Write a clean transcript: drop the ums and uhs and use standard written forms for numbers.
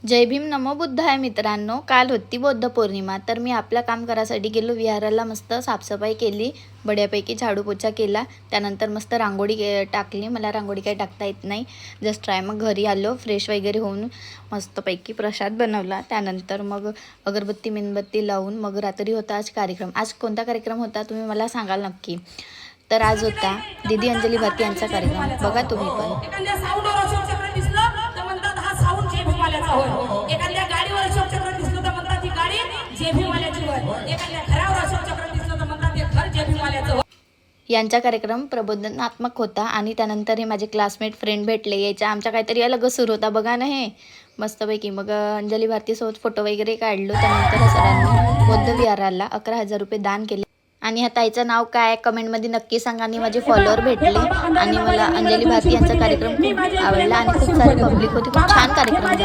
जय भीम नमो बुद्धाय मित्रांनो, काल होती बौद्ध पौर्णिमा. तर मी आपलं काम करायसाठी गेलो विहाराला. मस्त साफसफाई केली, बड्यापैकी झाडू पोछा केला. त्यानंतर मस्त रांगोळी टाकली. मला रांगोळी काही टाकता येत नाही, जस्ट ट्राय. मग घरी आलो फ्रेश वगैरे होऊन, मस्तपैकी प्रसाद बनवला. त्यानंतर मग अगरबत्ती मेणबत्ती लावून मग रात्री होता आज कार्यक्रम. आज कोणता कार्यक्रम होता तुम्ही मला सांगाल नक्की. तर आज होता दीदी अंजली भाती यांचा कार्यक्रम. बघा तुम्ही पण. एखाद्या गाडीवर अशोक चक्र दिसलं तर म्हणतात ती गाडी जेभीवाल्याची होय. एखाद्या घरावर अशोक चक्र दिसलं तर म्हणतात ते घर जेभीवाल्याचं. यांचा कार्यक्रम प्रबोधनात्मक होता. आणि त्यानंतर हे माझे क्लासमेट फ्रेंड भेटले. यायचा आमचा काहीतरी अलगच सुरू होता बघा ना हे मस्तपैकी. मग अंजली भारतीसोबत फोटो वगैरे काढलो. त्यानंतर सरांनी बौद्ध विहाराला 11,000 रुपये दान केले. आणि ह्या ताईचं नाव काय कमेंटमध्ये नक्की सांगा. आणि माझे फॉलोअर भेटले. आणि मला अंजली भारती यांचा कार्यक्रम खूप आवडला आणि खूप सारी पब्लिक होती. खूप छान कार्यक्रम झाला.